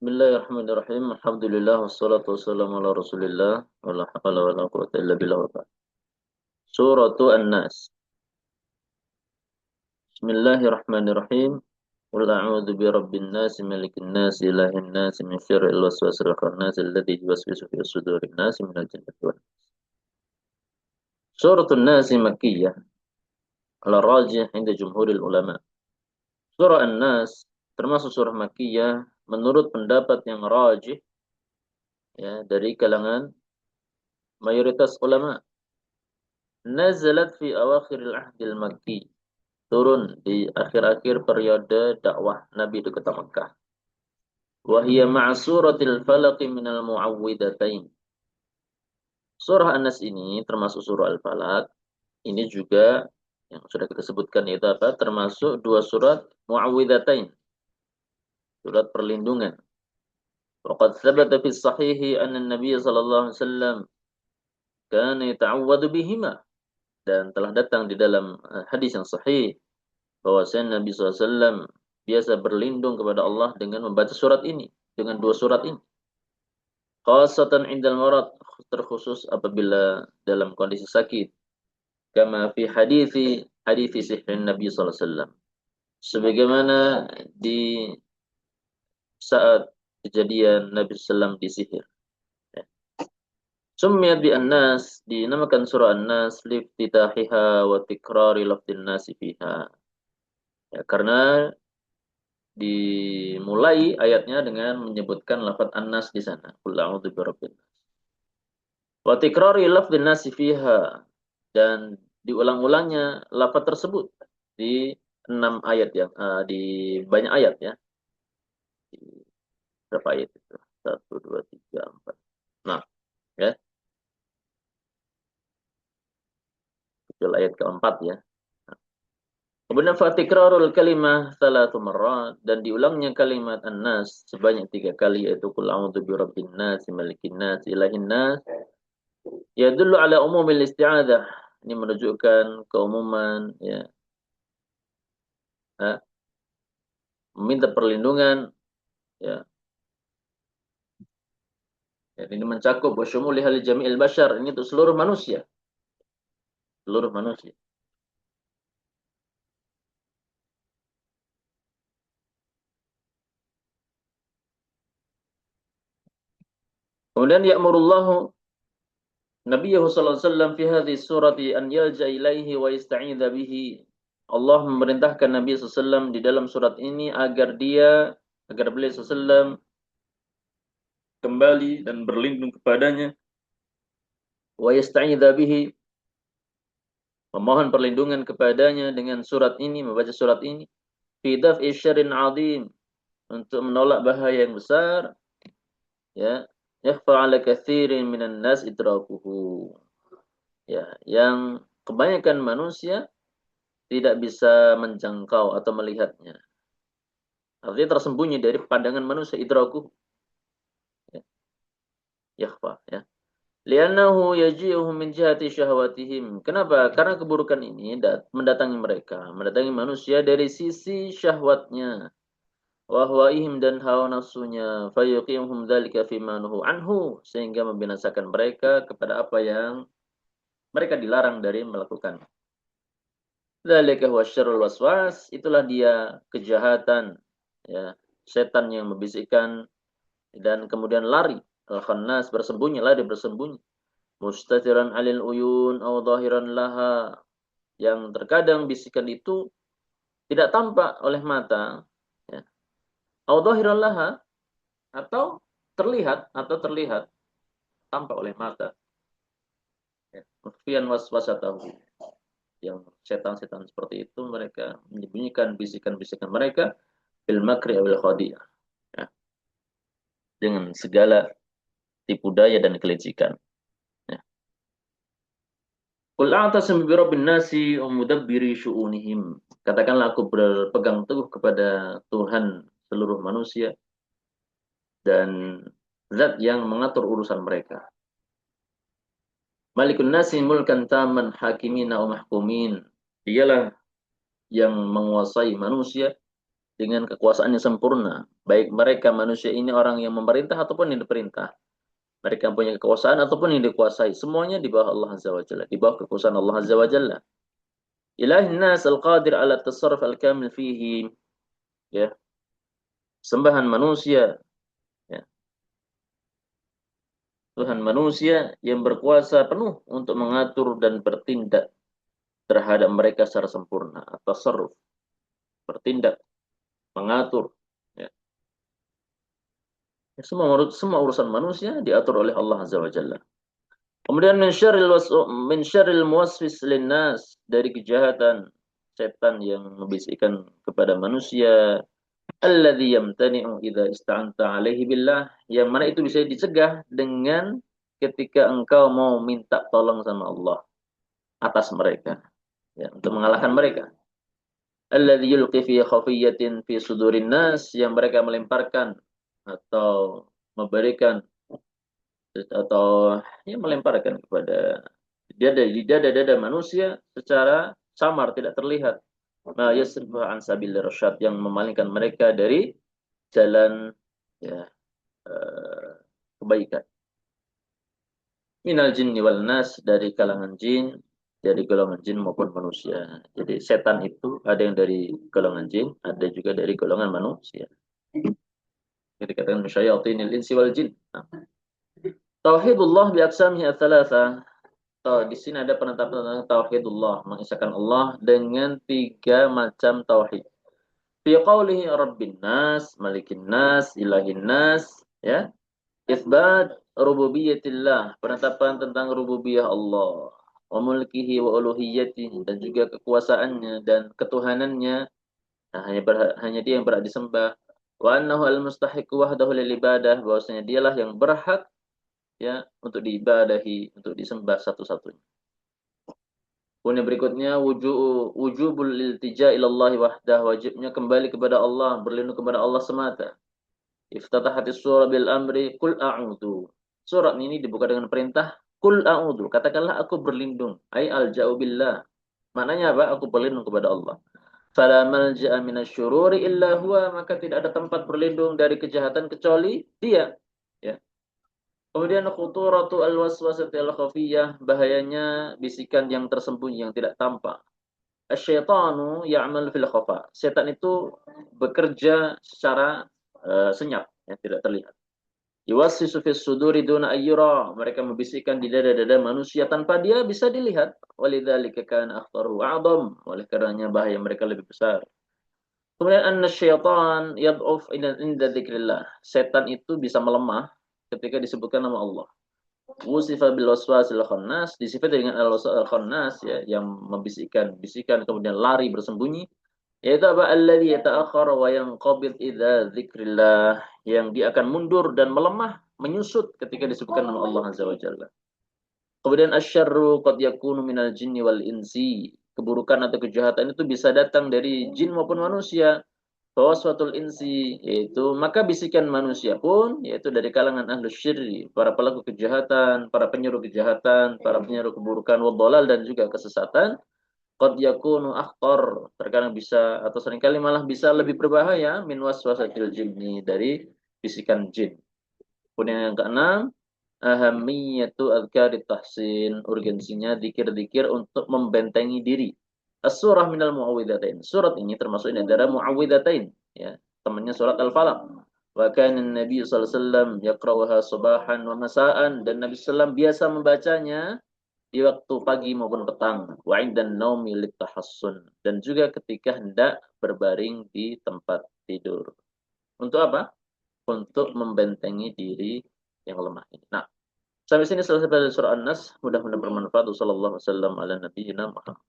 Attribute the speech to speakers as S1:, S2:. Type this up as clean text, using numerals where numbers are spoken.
S1: Bismillahirrahmanirrahim. Alhamdulillah wassalatu wassalamu ala Rasulillah wala haula wala quwwata illa billah wa ba'd. Suratu An-Nas. Bismillahirrahmanirrahim. Qul a'udzu birabbin nas, malikin nas, ilahin nas, min syarril waswasil khannas alladzi yuwaswisu fi sudurin nas minal jinnati wan nas. Suratun Nas Makkiyah ala rajih inda jumhuril ulama. Surah An-Nas termasuk surah Makkiyah menurut pendapat yang rajih ya dari kalangan mayoritas ulama. Nazalat fi awakhiril ahdil makki. Turun di akhir-akhir periode dakwah Nabi di kota Mekah. Wahia ma'asuratil falaqi minal mu'awwidatain. Surah An-Nas ini termasuk surah Al-Falaq. Ini juga yang sudah kita sebutkan itu apa? Termasuk dua surat mu'awwidatain. Surat perlindungan. Waqad thabata fi sahihi anna Nabi sallallahu alaihi wasallam kana yata'awwadu bihima. Dan telah datang di dalam hadis yang sahih bahwasanya Nabi SAW biasa berlindung kepada Allah dengan membaca surat ini, dengan dua surat ini. Khasatan indal marad, terkhusus apabila dalam kondisi sakit. Kama fi hadithi sihrin Nabi SAW. Sebagaimana di saat kejadian Nabi SAW disihir. Summiyat bi An-Nas, dinamakan surah An-Nas liftitahiha wa tikrari lafdin nasi fiha. Ya, karena dimulai ayatnya dengan menyebutkan lafaz An-Nas di sana. Qul a'udzu birabbin nas. Wa tikrari lafdhin nasi fiha, dan diulang-ulangnya lafaz tersebut di 6 ayat yang di banyak ayat ya. Di berapa ayat itu? 1 2 3 4. Nah, ya. Itu ayat keempat ya. Kemudian fatikrarul kalimah salatu marrat, dan diulangnya kalimat an-nas sebanyak 3 kali, yaitu qul a'udzu birabbin nas, malikin nas, ilahin nas. Ya dulu ala umumil isti'adzah. Ini menunjukkan keumuman ya. Meminta perlindungan ya. Ya, ini mencakup wa syumuli hal jami'il bashar, ini untuk seluruh manusia. Seluruh manusia. Kemudian ya'murullahu Nabiyahu sallallahu alaihi wasallam fi hadhihi surati an yalja ilaihi wa yasta'idza bihi. Allah memerintahkan Nabi SAW di dalam surat ini agar beliau SAW kembali dan berlindung kepadanya, wa yasta'idza bihi, memohon perlindungan kepadanya dengan surat ini, membaca surat ini, fi daf'i syarrin 'adzim, untuk menolak bahaya yang besar, ya, yakhfa 'ala katsirin minan nas idrakuhu. Ya, yang kebanyakan manusia tidak bisa menjangkau atau melihatnya. Artinya tersembunyi dari pandangan manusia, idrakuhu. Ya, yakhfa ya. Li'annahu yaji'uhum min jihati syahwatihim. Kenapa? Karena keburukan ini mendatangi mereka, mendatangi manusia dari sisi syahwatnya. Wa ihim, dan hawa nafsunya. Fayuqimhum dzalika fima nuhu anhu, sehingga membinasakan mereka kepada apa yang mereka dilarang dari melakukan. Dzalika huwa syarrul waswas, itulah dia kejahatan ya, setan yang membisikkan dan kemudian lari. Al-khannas, bersembunyi, lari bersembunyi. Mustatiran 'alil uyun aw dhahiran laha, yang terkadang bisikan itu tidak tampak oleh mata ya. Aw dhahiran laha, atau terlihat tampak oleh mata. Mukhfiyan waswasatahu, yang setan-setan seperti itu mereka menyembunyikan bisikan-bisikan mereka bil makri awil khadi'ah ya, dengan segala tipu daya dan kelicikan ya. Qul a'tasim bi rabbin nasi wa mudabbiri syu'unihim, katakanlah aku berpegang teguh kepada Tuhan seluruh manusia dan zat yang mengatur urusan mereka. Malikun nasi mulkan taman hakimina wa mahkumin, dialah yang menguasai manusia dengan kekuasaan yang sempurna. Baik mereka manusia ini orang yang memerintah ataupun yang diperintah. Mereka yang punya kekuasaan ataupun yang dikuasai. Semuanya di bawah Allah Azza wa Jalla. Di bawah kekuasaan Allah Azza wa Jalla. Ilahin nas al-qadir ala tasarruf al-kamil fihi. Ya. Sembahan manusia. Ya. Tuhan manusia yang berkuasa penuh untuk mengatur dan bertindak terhadap mereka secara sempurna. Tasarruf. Bertindak. Mengatur. Ya. Semua urusan manusia diatur oleh Allah Azza wa Jalla. Kemudian min syarril muwaswis linnas, dari kejahatan setan yang membisikkan kepada manusia, alladzi yamtani'u idza ista'anta 'alaihi billah, yang mana itu bisa dicegah dengan ketika engkau mau minta tolong sama Allah atas mereka, ya, untuk mengalahkan mereka. Alladzi yulqi fi khafiyatin fi sudurin nas, yang mereka melemparkan atau memberikan atau ya melemparkan kepada dada manusia secara samar, tidak terlihat, ma yasrifu an sabil rasyad, yang memalingkan mereka dari jalan, ya, kebaikan. Minal jinni wal nas, dari kalangan jin, dari golongan jin maupun manusia. Jadi setan itu ada yang dari golongan jin, ada juga dari golongan manusia. Jadi dikatakan syayatinil insi wal jin. Nah, tauhidullah bi aqsamihi ats-tsalatsa. Di sini ada penetapan tentang tauhidullah, mengisahkan Allah dengan tiga macam tauhid. Fi qaulihi rabbin nas, malikin nas, ilahin nas, ya. Isbat rububiyatillah, penetapan tentang rububiyah Allah, wa mulkihi wa uluhiyatihi, dan juga kekuasaannya dan ketuhanannya. Nah, hanya dia yang berhak disembah. Wa annahu al-mustahiq wahdahu lil ibadah, bahwasanya dialah yang berhak, ya, untuk diibadahi, untuk disembah satu-satunya. Kemudian berikutnya wujubul iltija ilallahi wahdah, wajibnya kembali kepada Allah, berlindung kepada Allah semata. Iftatahatis surah bil amri qul a'udzu. Surat ini dibuka dengan perintah qul a'udzu, katakanlah aku berlindung, ai alja'u billah. Maknanya apa? Aku berlindung kepada Allah. Fala malja'a minasyururi illa huwa, maka tidak ada tempat berlindung dari kejahatan kecuali Dia, ya. Kemudian khuturatu al-waswasatil khafiyah, bahayanya bisikan yang tersembunyi, yang tidak tampak. Asyaitanu ya'mal fil khafa. Setan itu bekerja secara senyap, yang tidak terlihat. Yuwassisu fis suduri duna ayyura. Mereka membisikkan di dada-dada manusia tanpa dia bisa dilihat. Walidzalika kana akhtaru a'dham. Oleh karenanya bahaya mereka lebih besar. Kemudian annasyaitan yad'uf inda dzikrillah. Setan itu bisa melemah ketika disebutkan nama Allah. Wusifa bil waswasil khannas, disifati dengan al-waswasil khannas, ya, yang membisikkan bisikan kemudian lari bersembunyi, yaitu apa? Alladzi yata'akhkhar wa yanqabid idza dzikrillah, yang dia akan mundur dan melemah, menyusut ketika disebutkan nama Allah Azza wa Jalla. Kemudian asyarru qad yakunu minal jinni wal insi, keburukan atau kejahatan itu bisa datang dari jin maupun manusia. Fawaswatul insi, yaitu maka bisikan manusia pun, yaitu dari kalangan ahlus syirri, para pelaku kejahatan, para penyuruh kejahatan, para penyuruh keburukan, wadhalal, dan juga kesesatan. Qad yakunu akhtar, terkadang bisa atau seringkali malah bisa lebih berbahaya min waswasatil jinni, dari bisikan jin. Kemudian yang keenam, ahamiyatu adhkarit tahsin, urgensinya dikir-dikir untuk membentengi diri. As-surah minal muawwidhatain. Surat ini termasuk ini adalah muawwidhatain, ya, temannya surat Al-Falaq. Wa kana Nabi sallallahu alaihi wasallam yaqra'uha subahan wa masaan, dan Nabi sallallahu biasa membacanya di waktu pagi maupun petang. Wa 'indan naumi litahassun, dan juga ketika hendak berbaring di tempat tidur. Untuk apa? Untuk membentengi diri yang lemah ini. Nah, sampai sini selesai pada surah An-Nas. Mudah-mudahan bermanfaat. Wassallallahu wasallam ala nabiyyina Muhammad.